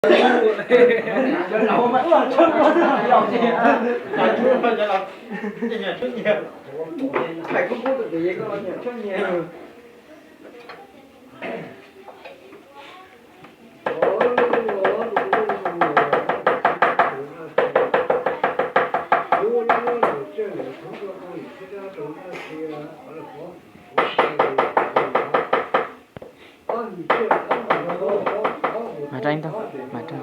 Lâu mà chân nó dòng gì à? Chưa bao giờ làm cái nhà chút nhiều. Phải cũng có được cái gì có nhà chút nhiều. Mà tranh thôi, mà tranh.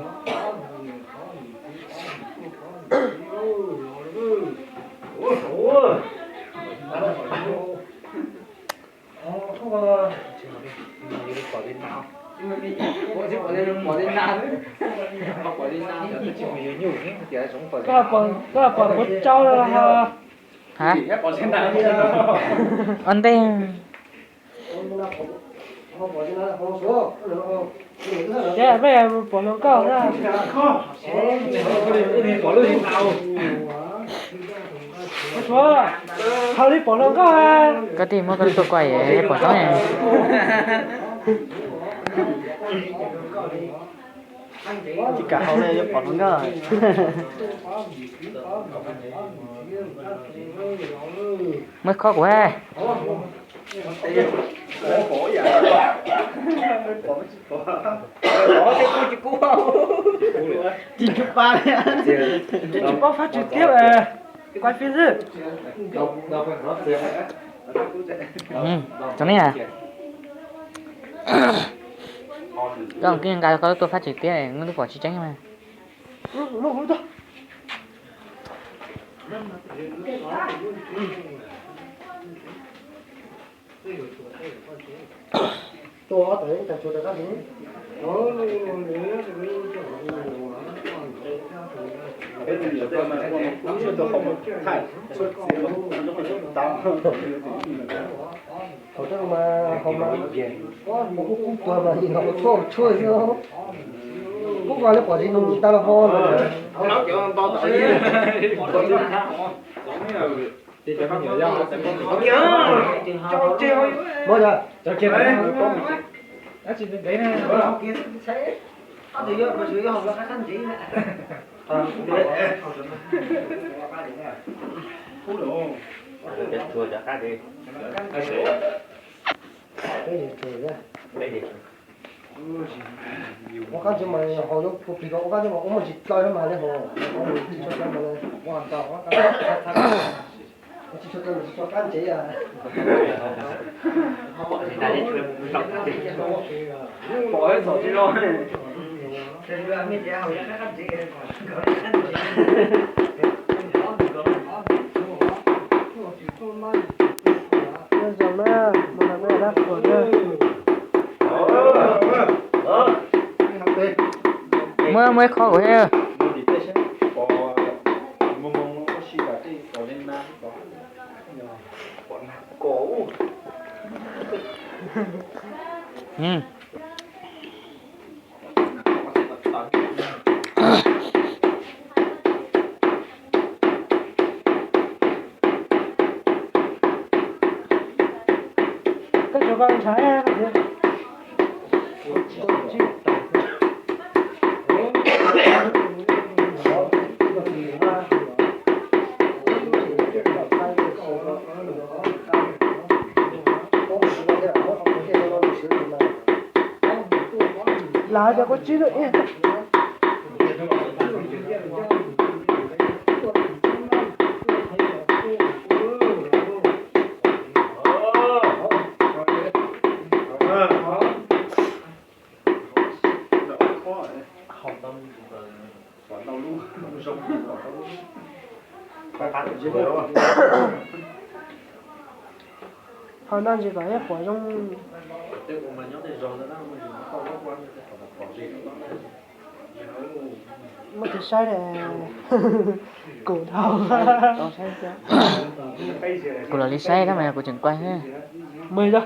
Có bọn một trâu là Hả? Anh tên dạ bây giờ bọn nó câu ra chúa thao đi bọn nó câu à có tìm một cái tôi quay để bỏ chó này. Chỉ cả hậu này cho bọn nó rồi. Mới khó quá. Chỉ chụp ba đấy. chỉ chụp bao phát trực tiếp à quay phim chứ Chỗ này à? Còn cái người có tôi phát trực tiếp này nó bỏ chi tránh mà. tôi tới tại chỗ đó gì Hồi trước mà hôm mà có một cú tua mà nhìn nó chua chua chứ cú vào lấy bỏ gì nó ta là ho rồi Nó kiểu to tự nhiên. cho treo mới rồi Cho kia đấy. đó chỉ đấy này kia sẽ thì giờ mà sử dụng học là các anh chị nè Thua cho khác đi. cái gì thế Đây đi.我感觉嘛，好多不比较，我感觉嘛，我们去找人买的话，我们去找人买的，我看到，我感觉我去找人去找干姐啊。Bỏ hết sổ chứ rồi. Trên cái mấy trẻ hồi các anh chị gọi anh chị. Bây giờ mẹ đã của Mới khó của em. cái chỗ con trái em lá cho có chứ nữa họ đang chỉ phải bỏ trong mà thì sai này cổ thao Cô là lý say đó mà cô chừng quay ha. mười ra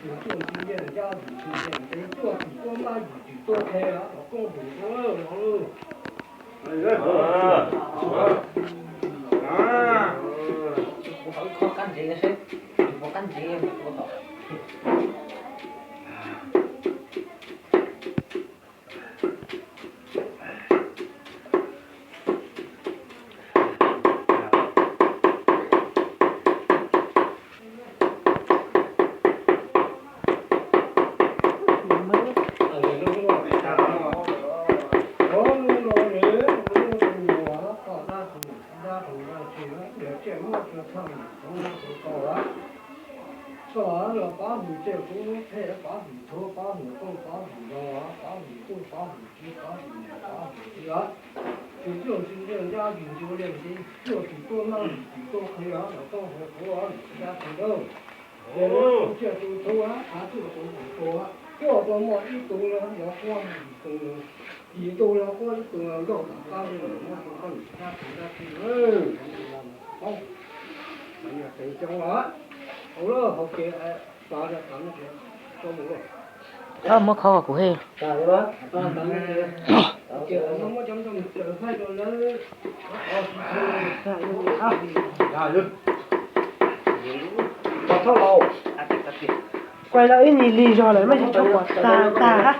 有做经验，家里经验，谁做几多那几多开啊，老公主多了，老喽。我好靠干这个噻，我干这个我好。说完了，把米这锅配，把米头，把米豆，把米油啊，把米豆，把米鸡，把米面，把米鸡啊，就做经验家庭就练习，做许多那许多培养了更和徒儿家成功。我们这都头啊，他这个都多啊，过多么一多了要花一多了，一多了花一多了肉大的我说更加成家去好，哎呀，谁讲了？好了，好嘅，打咗等住，做冇咯。冇考過股氣。打咗啦，等嘅。嘅，我冇咁就快咗啦。我操佬。quay lại nhìn lì rồi đấy mà chỉ chụp quả ta ha.